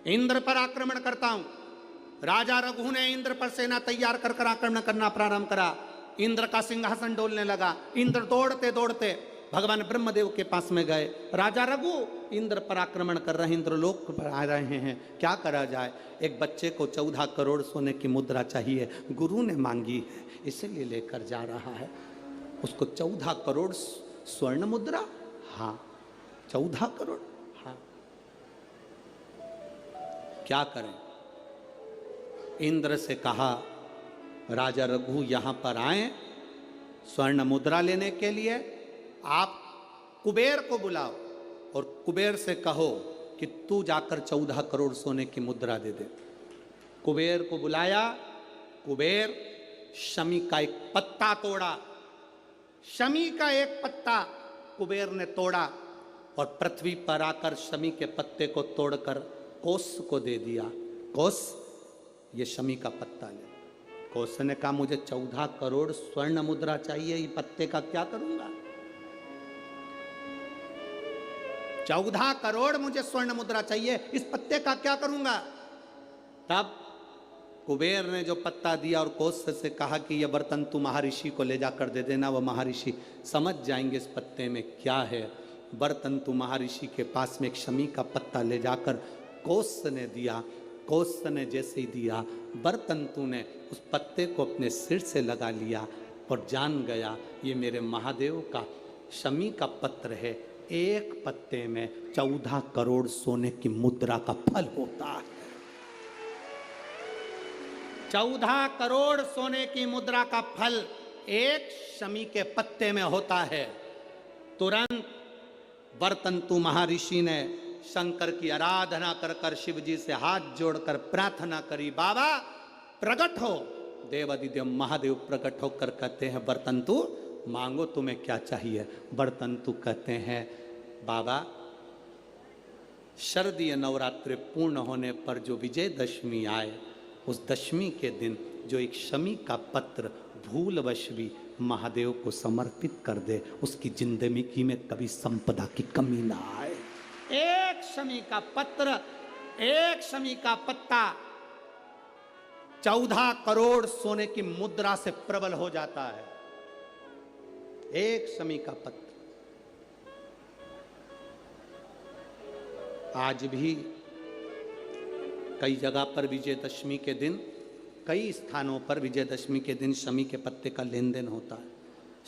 इंद्र पर आक्रमण करता हूं। राजा रघु ने इंद्र पर सेना तैयार कर आक्रमण करना प्रारंभ करा। इंद्र का सिंहासन डोलने लगा। इंद्र दौड़ते दौड़ते भगवान ब्रह्मदेव के पास में गए। राजा रघु इंद्र पर आक्रमण कर रहे हैं, इंद्रलोक पर आ रहे हैं, क्या करा जाए। एक बच्चे को 14 करोड़ सोने की मुद्रा चाहिए, गुरु ने मांगी है, इसलिए लेकर जा रहा है। उसको 14 करोड़ स्वर्ण मुद्रा, हाँ 14 करोड़, हाँ क्या करें। इंद्र से कहा राजा रघु यहां पर आए स्वर्ण मुद्रा लेने के लिए, आप कुबेर को बुलाओ और कुबेर से कहो कि तू जाकर 14 करोड़ सोने की मुद्रा दे दे। कुबेर को बुलाया। कुबेर शमी का एक पत्ता तोड़ा। शमी का एक पत्ता कुबेर ने तोड़ा और पृथ्वी पर आकर शमी के पत्ते को तोड़कर कोस को दे दिया। कोस, ये शमी का पत्ता ले। कोस ने कहा मुझे 14 करोड़ स्वर्ण मुद्रा चाहिए, ये पत्ते का क्या करूंगा। 14 करोड़ मुझे स्वर्ण मुद्रा चाहिए, इस पत्ते का क्या करूंगा। तब कुबेर ने जो पत्ता दिया और कोस से कहा कि यह बर्तन तू महर्षि को ले जाकर दे देना, वह महर्षि समझ जाएंगे इस पत्ते में क्या है। बर्तन तू महर्षि के पास में एक शमी का पत्ता ले जाकर कोस ने दिया। कोस ने जैसे ही दिया, बर्तन तू ने उस पत्ते को अपने सिर से लगा लिया और जान गया ये मेरे महादेव का शमी का पत्र है। एक पत्ते में 14 करोड़ सोने की मुद्रा का फल होता है। 14 करोड़ सोने की मुद्रा का फल एक शमी के पत्ते में होता है। तुरंत बर्तंतु महर्षि ने शंकर की आराधना कर कर शिव जी से हाथ जोड़कर प्रार्थना करी, बाबा प्रकट हो। देवादिदेव महादेव प्रकट होकर कहते हैं बर्तंतु मांगो तुम्हें क्या चाहिए। बर्तंतु कहते हैं बाबा शरदीय नवरात्रि पूर्ण होने पर जो विजयदशमी आए, उस दशमी के दिन जो एक शमी का पत्र भूलवश भी महादेव को समर्पित कर दे, उसकी जिंदगी में कभी संपदा की कमी ना आए। एक शमी का पत्र, एक शमी का पत्ता 14 करोड़ सोने की मुद्रा से प्रबल हो जाता है। एक शमी का पत्र। आज भी कई जगह पर विजयदशमी के दिन, कई स्थानों पर विजयदशमी के दिन शमी के पत्ते का लेन देन होता है।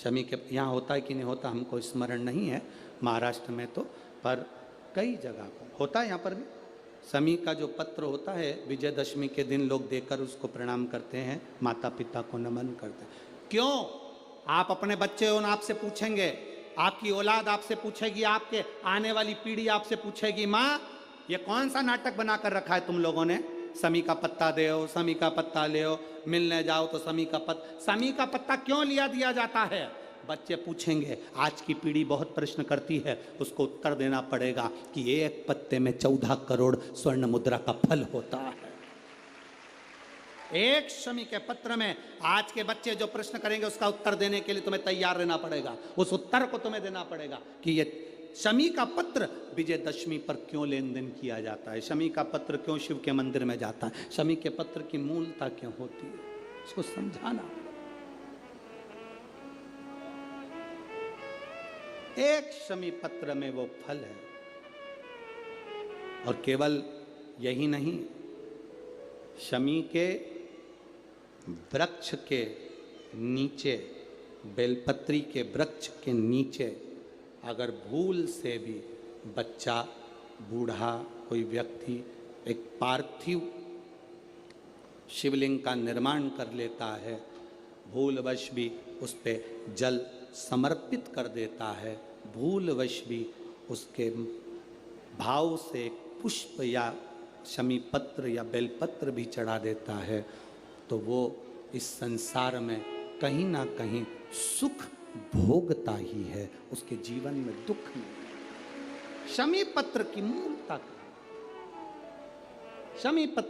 शमी के यहाँ होता है कि नहीं होता हमको स्मरण नहीं है, महाराष्ट्र में तो, पर कई जगह पर होता है। यहाँ पर भी शमी का जो पत्र होता है विजयदशमी के दिन लोग देकर उसको प्रणाम करते हैं, माता पिता को नमन करते हैं। क्यों? आप अपने बच्चे हो, आपसे पूछेंगे, आपकी औलाद आपसे पूछेगी, आपके आने वाली पीढ़ी आपसे पूछेगी, माँ ये कौन सा नाटक बनाकर रखा है तुम लोगों ने, शमी का पत्ता दे, शमी का पत्ता ले, मिलने जाओ तो शमी का पत्ता, शमी का पत्ता क्यों लिया दिया जाता है। बच्चे पूछेंगे। आज की पीढ़ी बहुत प्रश्न करती है, उसको उत्तर देना पड़ेगा कि एक पत्ते में 14 करोड़ स्वर्ण मुद्रा का फल होता है। एक शमी के पत्र में आज के बच्चे जो प्रश्न करेंगे उसका उत्तर देने के लिए तुम्हें तैयार रहना पड़ेगा। उस उत्तर को तुम्हें देना पड़ेगा कि ये शमी का पत्र विजयदशमी पर क्यों लेन देन किया जाता है, शमी का पत्र क्यों शिव के मंदिर में जाता है, शमी के पत्र की मूलता क्यों होती है, इसको समझाना। एक शमी पत्र में वो फल है। और केवल यही नहीं, शमी के वृक्ष के नीचे, बेलपत्री के वृक्ष के नीचे अगर भूल से भी बच्चा, बूढ़ा, कोई व्यक्ति एक पार्थिव शिवलिंग का निर्माण कर लेता है, भूलवश भी उस पे जल समर्पित कर देता है, भूलवश भी उसके भाव से पुष्प या शमी पत्र या बेलपत्र भी चढ़ा देता है, तो वो इस संसार में कहीं ना कहीं सुख भोगता ही है, उसके जीवन में दुख नहीं। शमी पत्र की मूलता, शमी पत्र